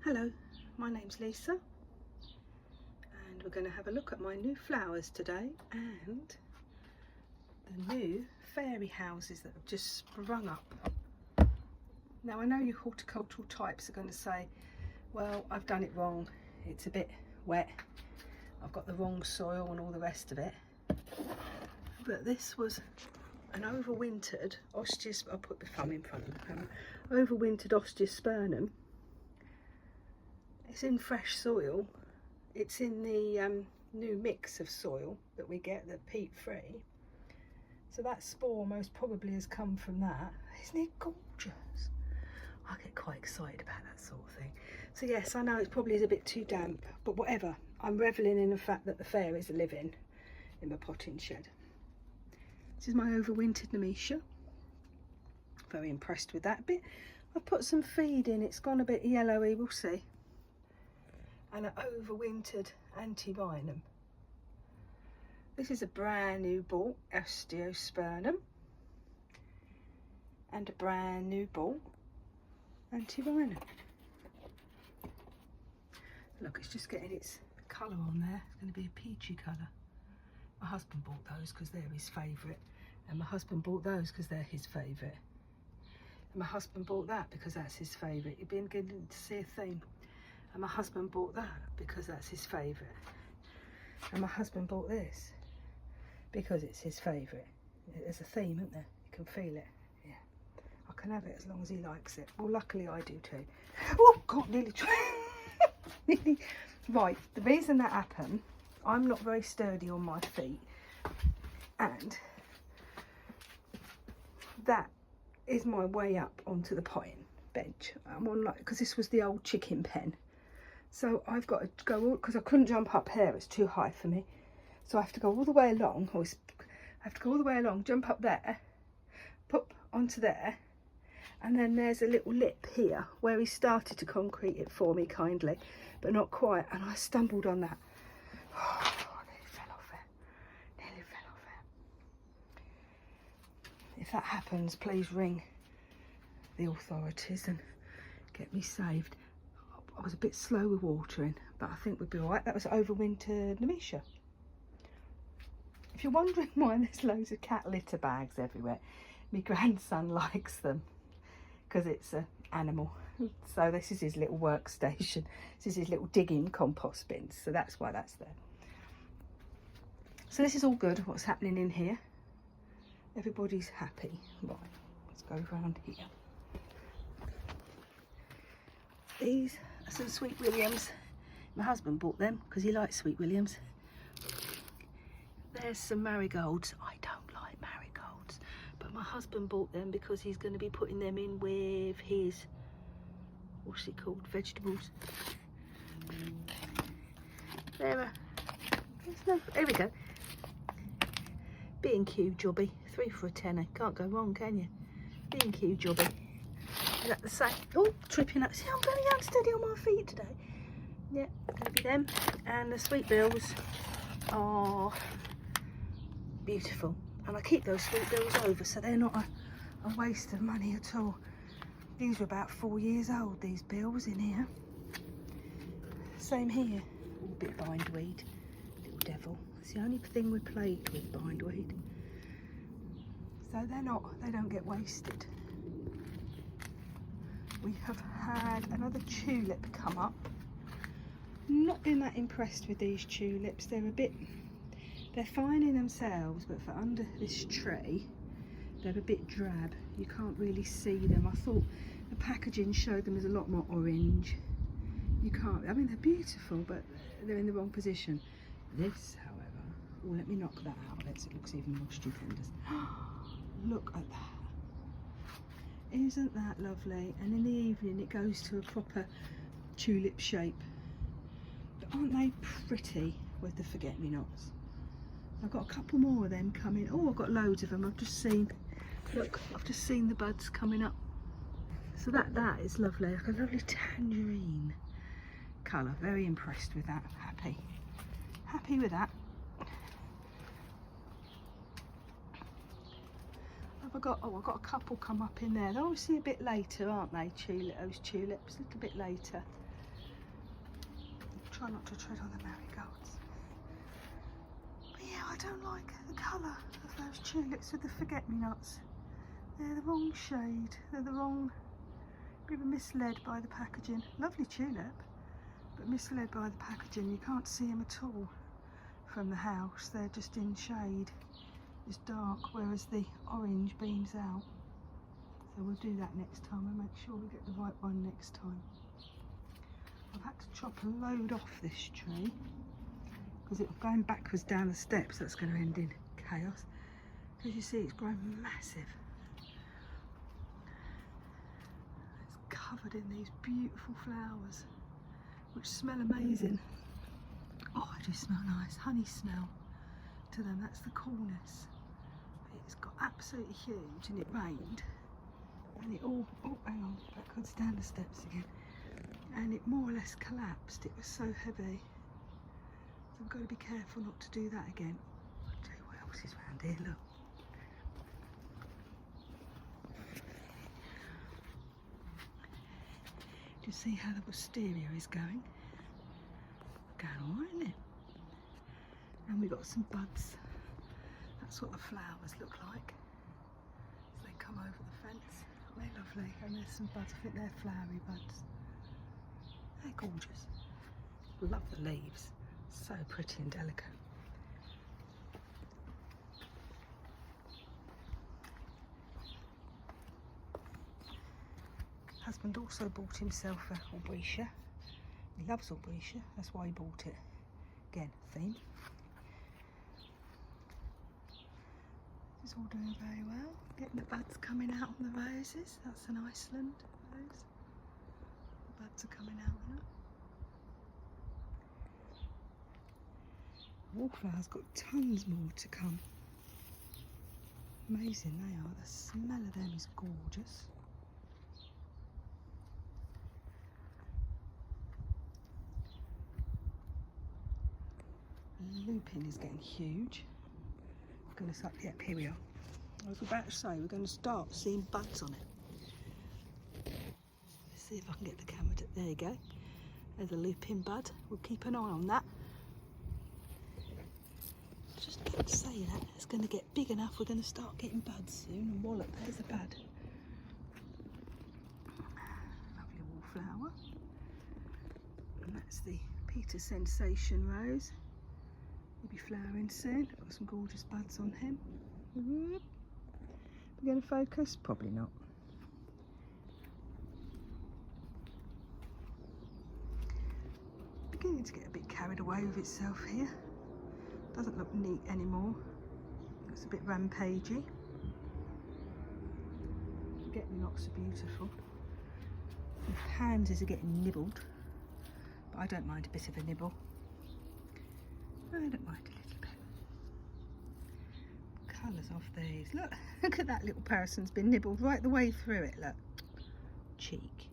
Hello, my name's Lisa and we're going to have a look at my new flowers today and the new fairy houses that have just sprung up. Now I know you horticultural types are going to say, well, I've done it wrong, it's a bit wet, I've got the wrong soil and all the rest of it, but this was an overwintered I'll put the thumb in front of the camera, overwintered osteospermum. It's in fresh soil. It's in the new mix of soil that we get, the peat free. So that spore most probably has come from that. Isn't it gorgeous? I get quite excited about that sort of thing. So yes, I know it probably is a bit too damp, but whatever. I'm revelling in the fact that the fairies are living in my potting shed. This is my overwintered Nemesia. Very impressed with that bit. I've put some feed in. It's gone a bit yellowy, we'll see. And an overwintered Antirrhinum. This is a brand new bought Osteospermum and a brand new bought Antirrhinum. Look, it's just getting its colour on there. It's going to be a peachy colour. My husband bought those because they're his favourite, and my husband bought those because they're his favourite, and my husband bought that because that's his favourite. You've been good to see a theme. And my husband bought that because that's his favourite. And my husband bought this because it's his favourite. There's a theme, isn't there? You can feel it. Yeah. I can have it as long as he likes it. Well, luckily I do too. Oh, God, nearly. Right, the reason that happened, I'm not very sturdy on my feet. And that is my way up onto the potting bench. I'm on like, because this was the old chicken pen. So I've got to go, because I couldn't jump up here, it's too high for me. So I have to go all the way along, jump up there, put onto there, and then there's a little lip here where he started to concrete it for me kindly, but not quite, and I stumbled on that. Oh, I nearly fell off it. If that happens, please ring the authorities and get me saved. I was a bit slow with watering, but I think we'd be all right. That was overwintered Nemesia. If you're wondering why there's loads of cat litter bags everywhere, my grandson likes them because it's an animal. So this is his little workstation. This is his little digging compost bins. So that's why that's there. So this is all good, what's happening in here. Everybody's happy. Right, let's go around here. These are some Sweet Williams. My husband bought them because he likes Sweet Williams. There's some marigolds. I don't like marigolds, but my husband bought them because he's going to be putting them in with his, what's it called, vegetables. There we go. B&Q jobby, 3 for a tenner. Can't go wrong, can you? B&Q jobby. Is that the same? Oh, tripping up. See, I'm very unsteady on my feet today. Yeah, gonna be them. And the sweet bills are beautiful. And I keep those sweet bills over, so they're not a waste of money at all. These are about 4 years old, these bills in here. Same here. Oh, a bit of bindweed. Little devil. It's the only thing we're plagued with, bindweed. So they don't get wasted. We have had another tulip come up. Not been that impressed with these tulips. They're fine in themselves, but for under this tree, they're a bit drab. You can't really see them. I thought the packaging showed them as a lot more orange. You can't, I mean, they're beautiful, but they're in the wrong position. This, however, oh, let me knock that out. It looks even more stupendous. Look at that. Isn't that lovely? And in the evening it goes to a proper tulip shape. But aren't they pretty with the forget-me-nots? I've got a couple more of them coming. Oh, I've got loads of them. I've just seen the buds coming up. So that is lovely. Like a lovely tangerine colour. Very impressed with that. Happy with that. I've got a couple come up in there. They're obviously a bit later, aren't they? Those tulips, a little bit later. Try not to tread on the marigolds. But yeah, I don't like the colour of those tulips with the forget-me-nots. They're the wrong shade. They're the wrong... We were misled by the packaging. Lovely tulip, but misled by the packaging. You can't see them at all from the house. They're just in shade. It's dark, whereas the orange beams out. So we'll do that next time and make sure we get the right one next time. I've had to chop a load off this tree because it's going backwards down the steps. That's going to end in chaos. As you see, it's grown massive. It's covered in these beautiful flowers which smell amazing. Oh, I do smell nice. Honey smell to them. That's the coolness. It's got absolutely huge, and it rained. And it all, oh hang on, backwards down the steps again, and it more or less collapsed. It was so heavy, so I've got to be careful not to do that again. I'll tell you what else is around here, look. Do you see how the wisteria is going? Going all right, isn't it? And we got some buds. That's what the flowers look like as they come over the fence. They're lovely, and there's some buds. I think they're flowery buds. They're gorgeous. Love the leaves. So pretty and delicate. Husband also bought himself a Albrecia. He loves Albrecia, that's why he bought it. Again, theme. It's all doing very well. Getting the buds coming out on the roses. That's an Iceland rose. The buds are coming out on it. Wallflower's got tons more to come. Amazing they are. The smell of them is gorgeous. Lupin is getting huge. We're going to start, yep, here we are. I was about to say we're going to start seeing buds on it. Let's see if I can get the camera to, there you go. There's a lupin bud. We'll keep an eye on that. Just about to say that it's going to get big enough. We're going to start getting buds soon. And wallop, there's a bud. Lovely wallflower. And that's the Peter Sensation rose. He'll be flowering soon. Got some gorgeous buds on him. We're going to focus? Probably not. Beginning to get a bit carried away with itself here. Doesn't look neat anymore. Looks a bit rampagey. Forget-me-nots are beautiful. The pansies are getting nibbled, but I don't mind a bit of a nibble. I don't mind a little bit. Colours off these. Look at that little person's been nibbled right the way through it. Look, cheek.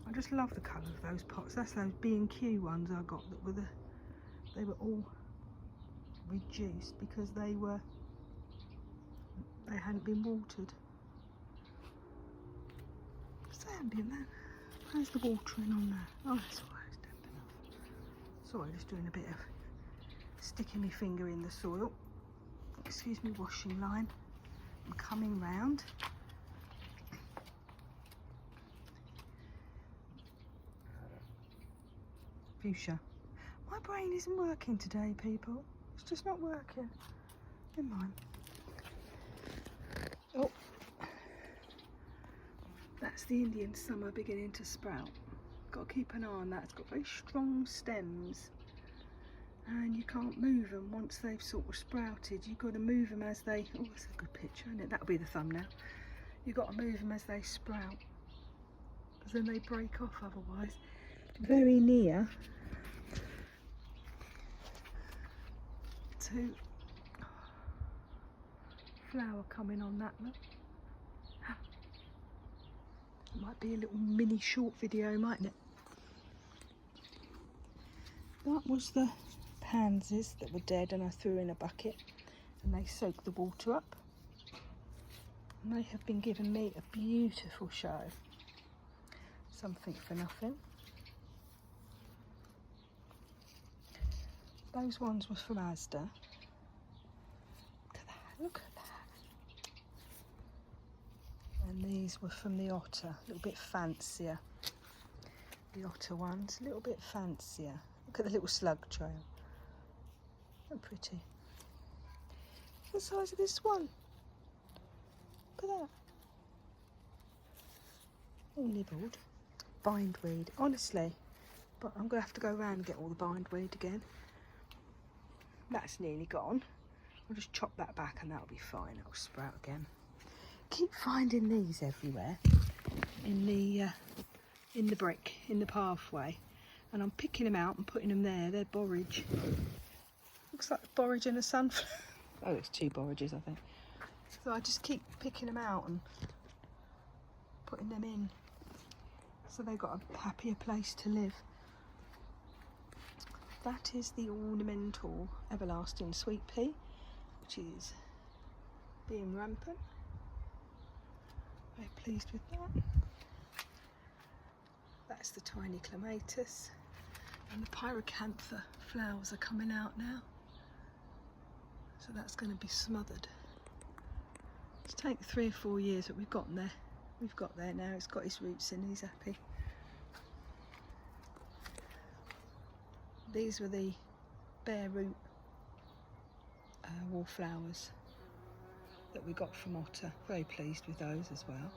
I just love the colour of those pots. That's those B&Q ones I got that were they were all reduced because they hadn't been watered. So they haven't been there. How's the watering on there? Oh, that's all right. Sorry, just doing a bit of sticking my finger in the soil. Excuse me, washing line. I'm coming round. Fuchsia. My brain isn't working today, people. It's just not working. Never mind. Oh, that's the Indian summer beginning to sprout. Got to keep an eye on that. It's got very strong stems and you can't move them once they've sort of sprouted. You've got to move them as they, oh, that's a good picture, isn't it? That'll be the thumbnail. You've got to move them as they sprout because then they break off otherwise. Very near to flower coming on that, look. It might be a little mini short video, mightn't it? That was the pansies that were dead and I threw in a bucket and they soaked the water up. And they have been giving me a beautiful show. Something for nothing. Those ones were from Asda. Look at that, look at that. And these were from the Otter, a little bit fancier. The Otter ones, a little bit fancier. Look at the little slug trail. So pretty. The size of this one. Look at that. All nibbled. Bindweed, honestly. But I'm going to have to go around and get all the bindweed again. That's nearly gone. I'll just chop that back and that'll be fine. It'll sprout again. Keep finding these everywhere in the brick, in the pathway, and I'm picking them out and putting them there. They're borage. Looks like borage and a sunflower. Oh, it's 2 borages, I think. So I just keep picking them out and putting them in, so they've got a happier place to live. That is the ornamental everlasting sweet pea, which is being rampant. Very pleased with that. That's the tiny clematis, and the pyracantha flowers are coming out now, so that's going to be smothered. It's taken 3 or 4 years, but we've gotten there. We've got there now. It's got his roots in, he's happy. These were the bare root wallflowers that we got from Otter. Very pleased with those as well.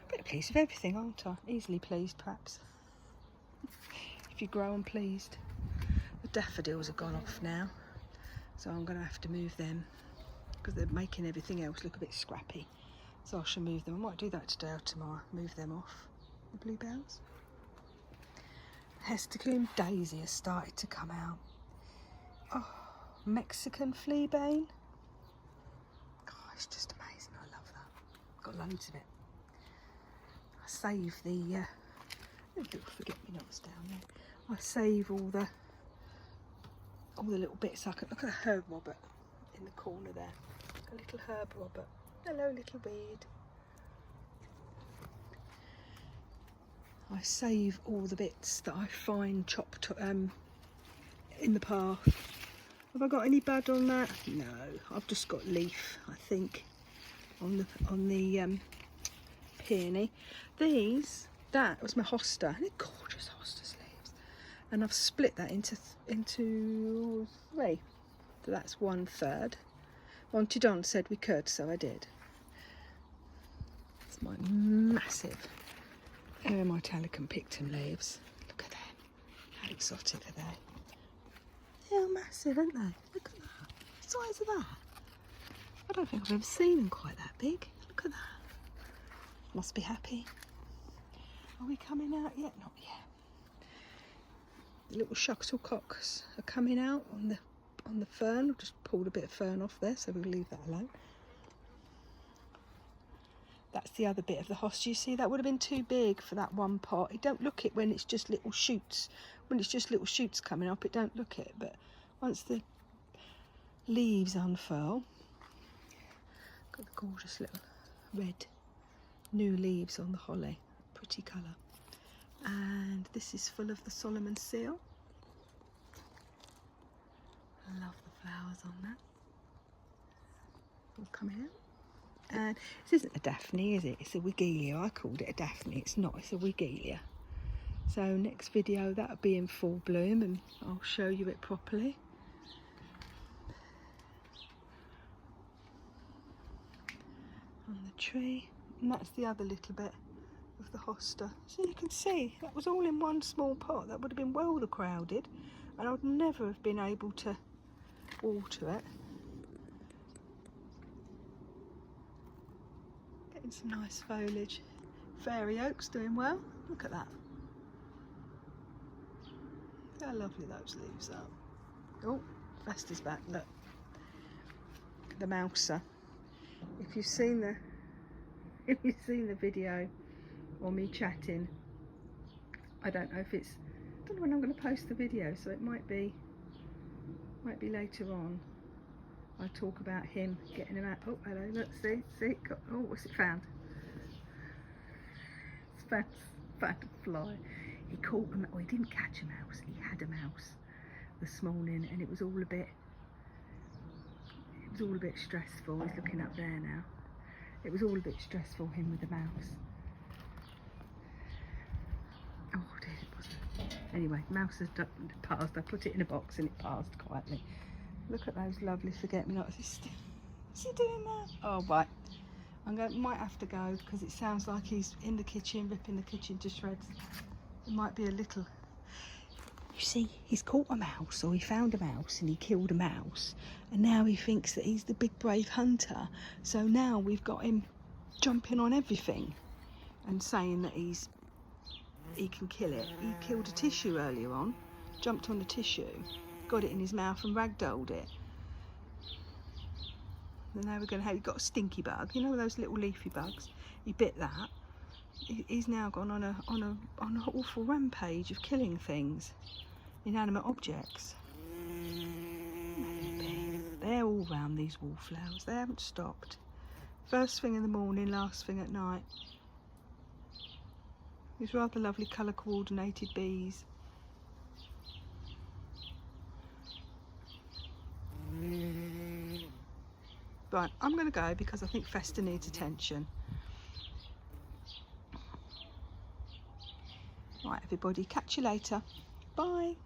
Pretty pleased with everything, aren't I? Easily pleased, perhaps. If you grow and pleased. The daffodils have gone off now, so I'm going to have to move them because they're making everything else look a bit scrappy. So I shall move them. I might do that today or tomorrow. Move them off. The bluebells. Hestercombe daisy has started to come out. Oh, Mexican fleabane. God, it's just amazing. I love that. Got loads of it. I save the little forget-me-nots down there. I save all the little bits. I can look at a herb robert in the corner there. A little herb robert. Hello, little weed. I save all the bits that I find chopped in the path. Have I got any bud on that? No, I've just got leaf, I think, on the peony. That was my hosta. They're gorgeous hostas leaves, and I've split that into 3. So that's 1/3. Auntie Don said we could, so I did. It's my massive Eremitalicum pictum leaves. Look at them. How exotic are they? They're massive, aren't they? Look at that. The size of that. I don't think I've ever seen them quite that big. Look at that. Must be happy. Are we coming out yet? Not yet. The little shuttlecocks are coming out on the fern. I've just pulled a bit of fern off there, so we'll leave that alone. That's the other bit of the hosta. You see, that would have been too big for that one pot. It don't look it when it's just little shoots. When it's just little shoots coming up, it don't look it. But once the leaves unfurl, got the gorgeous little red new leaves on the holly. Pretty colour. And this is full of the Solomon seal. I love the flowers on that. All coming out. And this isn't a Daphne, is it? It's a Weigela. I called it a Daphne. It's not. It's a Weigela. So next video, that'll be in full bloom, and I'll show you it properly. On the tree. And that's the other little bit of the hosta. So you can see, that was all in one small pot. That would have been well crowded, and I would never have been able to water it. Getting some nice foliage. Fairy oak's doing well. Look at that. Look how lovely those leaves are. Oh, Vesta's back. Look. The mouser. If you've seen the video or me chatting, I don't know when I'm going to post the video, so it might be later on. I talk about him getting him out. Oh, hello, look, see, oh, what's it found? It's found a fly. He caught a mouse. Oh, he didn't catch a mouse, he had a mouse. this morning, and it was all a bit stressful. He's looking up there now. It was all a bit stressful, him with the mouse. Oh dear, it wasn't. Anyway, mouse has passed. I put it in a box and it passed quietly. Look at those lovely forget-me-nots. Is he doing that? Oh, right. Might have to go because it sounds like he's in the kitchen, ripping the kitchen to shreds. It might be a little... You see, he's caught a mouse, or he found a mouse and he killed a mouse, and now he thinks that he's the big brave hunter. So now we've got him jumping on everything and saying that he can kill it. He killed a tissue earlier on, jumped on the tissue, got it in his mouth and ragdolled it. And now we're going to have, he got a stinky bug, you know those little leafy bugs. He bit that. He's now gone on an awful rampage of killing things, inanimate objects. They're all round these wallflowers. They haven't stopped. First thing in the morning, last thing at night. These rather lovely colour coordinated bees. Right, I'm going to go because I think Festa needs attention. Right, everybody, catch you later. Bye.